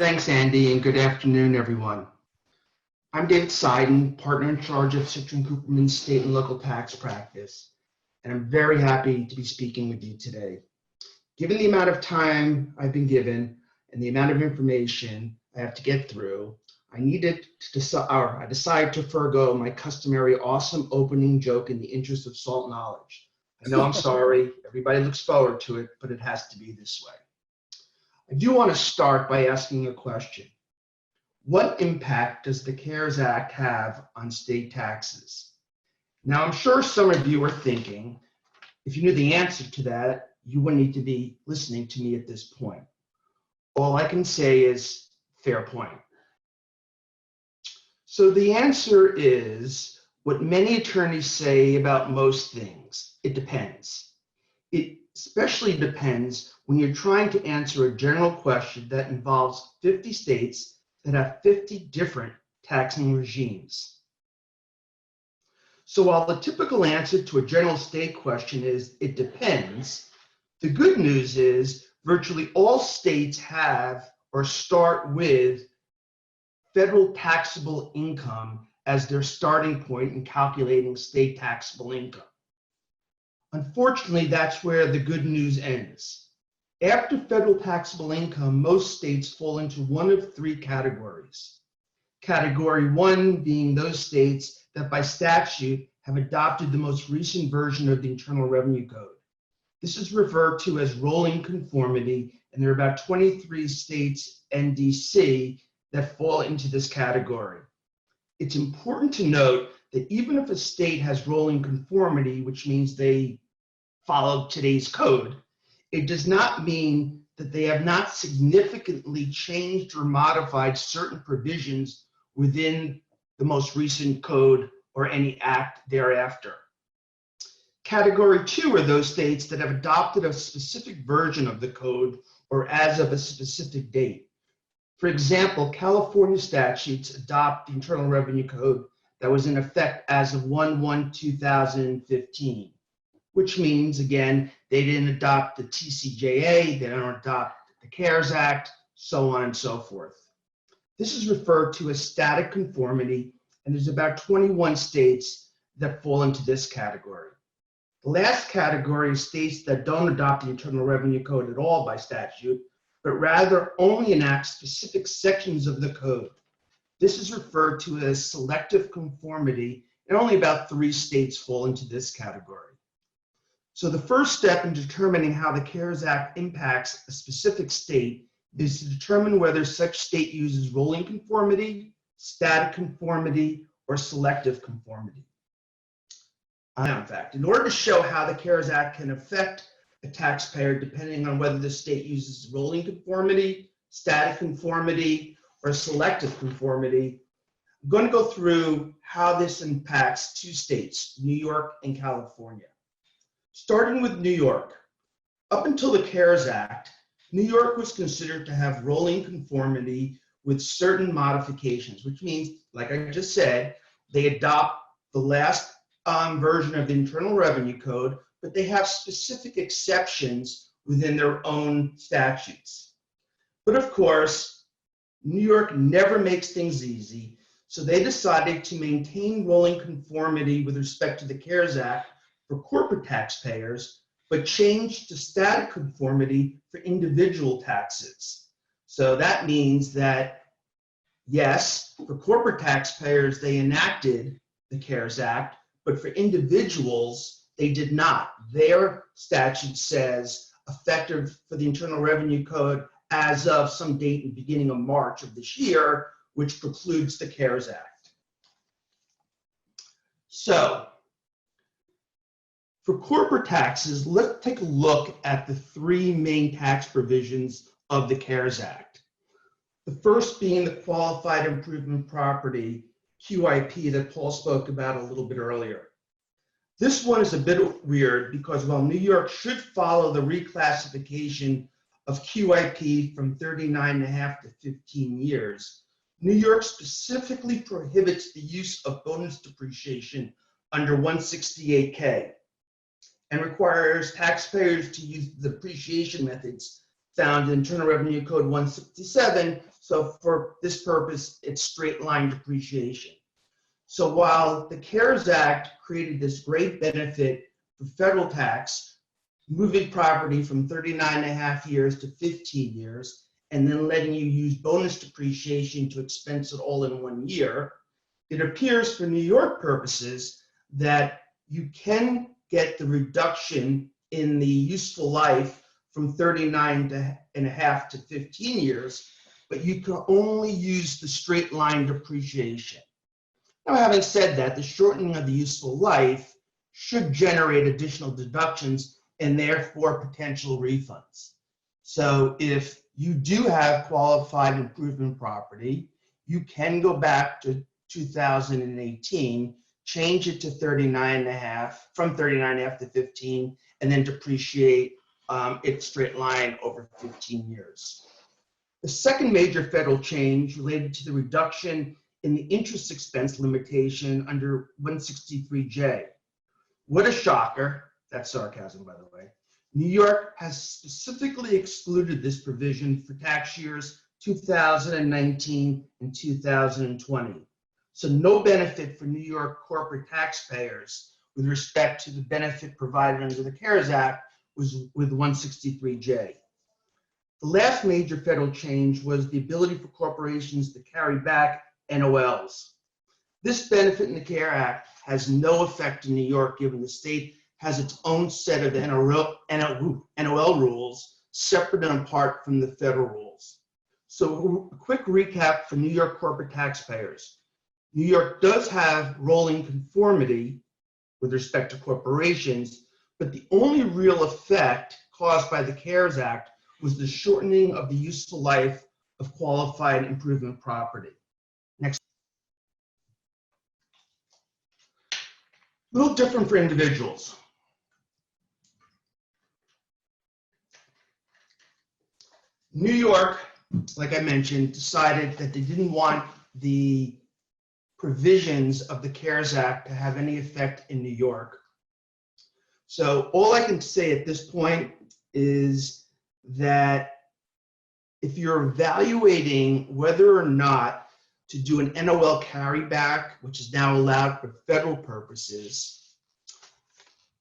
Thanks, Andy, and good afternoon, everyone. I'm David Seiden, partner in charge of Citron Cooperman's state and local tax practice, and I'm very happy to be speaking with you today. Given the amount of time I've been given and the amount of information I have to get through, I decided to forego my customary awesome opening joke in the interest of salt knowledge. I know I'm sorry, everybody looks forward to it, but it has to be this way. I do want to start by asking a question. What impact does the CARES Act have on state taxes? Now, I'm sure some of you are thinking, if you knew the answer to that, you wouldn't need to be listening to me at this point. All I can say is, fair point. So the answer is what many attorneys say about most things. It depends. It especially depends when you're trying to answer a general question that involves 50 states that have 50 different taxing regimes. So while the typical answer to a general state question is, it depends, the good news is virtually all states have or start with federal taxable income as their starting point in calculating state taxable income. Unfortunately, that's where the good news ends. After federal taxable income, most states fall into one of three categories. Category one being those states that by statute have adopted the most recent version of the Internal Revenue Code. This is referred to as rolling conformity, and there are about 23 states and DC that fall into this category. It's important to note that even if a state has rolling conformity, which means they follow today's code, it does not mean that they have not significantly changed or modified certain provisions within the most recent code or any act thereafter. Category two are those states that have adopted a specific version of the code or as of a specific date. For example, California statutes adopt the Internal Revenue Code that was in effect as of 1/1/2015. Which means, again, they didn't adopt the TCJA, they don't adopt the CARES Act, so on and so forth. This is referred to as static conformity, and there's about 21 states that fall into this category. The last category is states that don't adopt the Internal Revenue Code at all by statute, but rather only enact specific sections of the code. This is referred to as selective conformity, and only about 3 states fall into this category. So the first step in determining how the CARES Act impacts a specific state is to determine whether such state uses rolling conformity, static conformity, or selective conformity. In fact, in order to show how the CARES Act can affect a taxpayer depending on whether the state uses rolling conformity, static conformity, or selective conformity, I'm going to go through how this impacts 2 states, New York and California. Starting with New York, up until the CARES Act, New York was considered to have rolling conformity with certain modifications, which means, like I just said, they adopt the last version of the Internal Revenue Code, but they have specific exceptions within their own statutes. But of course, New York never makes things easy, so they decided to maintain rolling conformity with respect to the CARES Act for corporate taxpayers, but changed to static conformity for individual taxes. So that means that, yes, for corporate taxpayers, they enacted the CARES Act, but for individuals, they did not. Their statute says effective for the Internal Revenue Code as of some date in the beginning of March of this year, which precludes the CARES Act. So, for corporate taxes, let's take a look at the 3 main tax provisions of the CARES Act. The first being the Qualified Improvement Property, QIP, that Paul spoke about a little bit earlier. This one is a bit weird because while New York should follow the reclassification of QIP from 39.5 to 15 years, New York specifically prohibits the use of bonus depreciation under 168K and requires taxpayers to use the depreciation methods found in Internal Revenue Code 167. So for this purpose, it's straight line depreciation. So while the CARES Act created this great benefit for federal tax, moving property from 39.5 years to 15 years, and then letting you use bonus depreciation to expense it all in 1 year, it appears for New York purposes that you can get the reduction in the useful life from 39.5 to 15 years, but you can only use the straight line depreciation. Now, having said that, the shortening of the useful life should generate additional deductions and therefore potential refunds. So if you do have qualified improvement property, you can go back to 2018, change it to 39.5, from 39.5 to 15, and then depreciate it straight line over 15 years. The second major federal change related to the reduction in the interest expense limitation under 163J. What a shocker. That's sarcasm, by the way. New York has specifically excluded this provision for tax years 2019 and 2020. So no benefit for New York corporate taxpayers with respect to the benefit provided under the CARES Act was with 163J. The last major federal change was the ability for corporations to carry back NOLs. This benefit in the CARES Act has no effect in New York, given the state has its own set of NOL rules, separate and apart from the federal rules. So a quick recap for New York corporate taxpayers. New York does have rolling conformity with respect to corporations, but the only real effect caused by the CARES Act was the shortening of the useful life of qualified improvement property. Next. A little different for individuals. New York, like I mentioned, decided that they didn't want the provisions of the CARES Act to have any effect in New York. So all I can say at this point is that if you're evaluating whether or not to do an NOL carryback, which is now allowed for federal purposes,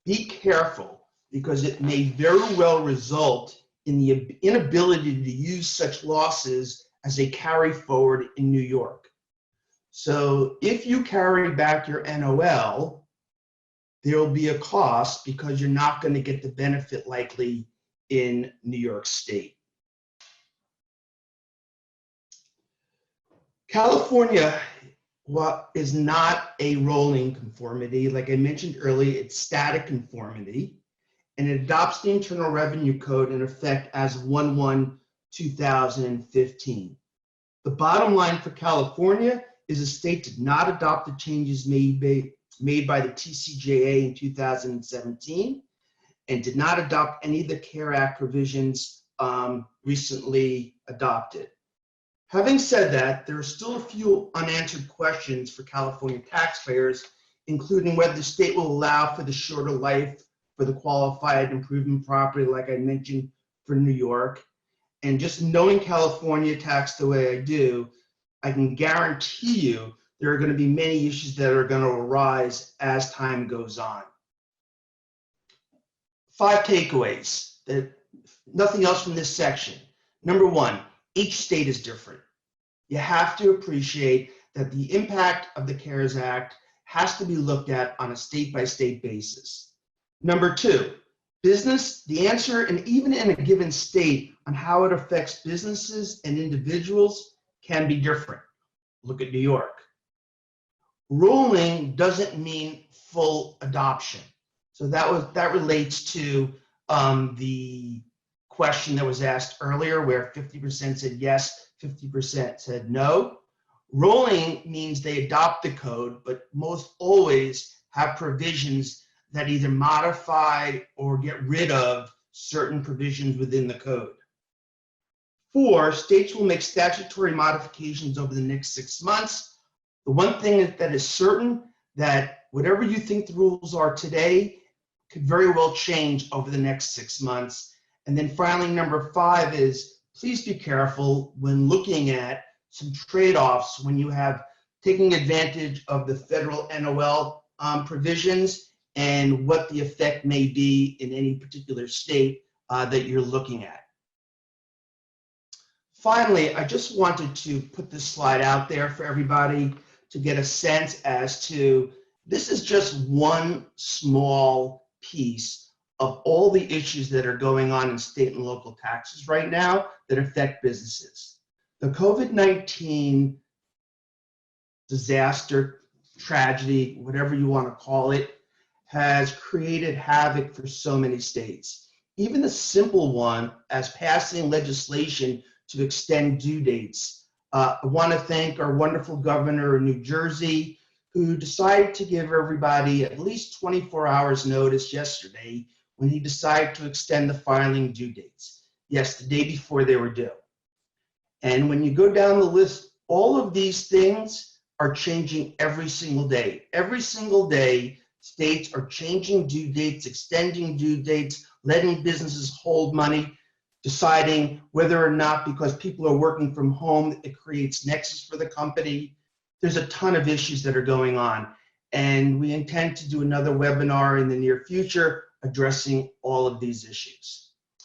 be careful, because it may very well result in the inability to use such losses as a carry forward in New York. So if you carry back your NOL, there will be a cost because you're not going to get the benefit likely in New York State. California is not a rolling conformity. Like I mentioned earlier, it's static conformity, and it adopts the Internal Revenue Code in effect as 1/1/2015. The bottom line for California is the state did not adopt the changes made by the TCJA in 2017 and did not adopt any of the CARES Act provisions recently adopted. Having said that, there are still a few unanswered questions for California taxpayers, including whether the state will allow for the shorter life for the qualified improvement property, like I mentioned for New York. And just knowing California tax the way I do, I can guarantee you there are going to be many issues that are going to arise as time goes on. 5 takeaways, nothing else from this section. Number 1, each state is different. You have to appreciate that the impact of the CARES Act has to be looked at on a state-by-state basis. Number 2, the answer, and even in a given state, on how it affects businesses and individuals can be different. Look at New York. Rolling doesn't mean full adoption. So that relates to the question that was asked earlier, where 50% said yes, 50% said no. Rolling means they adopt the code, but most always have provisions that either modify or get rid of certain provisions within the code. 4, states will make statutory modifications over the next 6 months. The one thing that is certain, that whatever you think the rules are today could very well change over the next 6 months. And then filing number 5 is please be careful when looking at some trade-offs when you have taking advantage of the federal NOL provisions and what the effect may be in any particular state that you're looking at. Finally, I just wanted to put this slide out there for everybody to get a sense as to this is just one small piece of all the issues that are going on in state and local taxes right now that affect businesses. The COVID-19 disaster, tragedy, whatever you want to call it, has created havoc for so many states. Even the simple one as passing legislation to extend due dates. I want to thank our wonderful governor of New Jersey, who decided to give everybody at least 24 hours notice yesterday when he decided to extend the filing due dates. Yes, the day before they were due. And when you go down the list, all of these things are changing every single day. Every single day, states are changing due dates, extending due dates, letting businesses hold money, deciding whether or not, because people are working from home, it creates nexus for the company. There's a ton of issues that are going on. And we intend to do another webinar in the near future addressing all of these issues.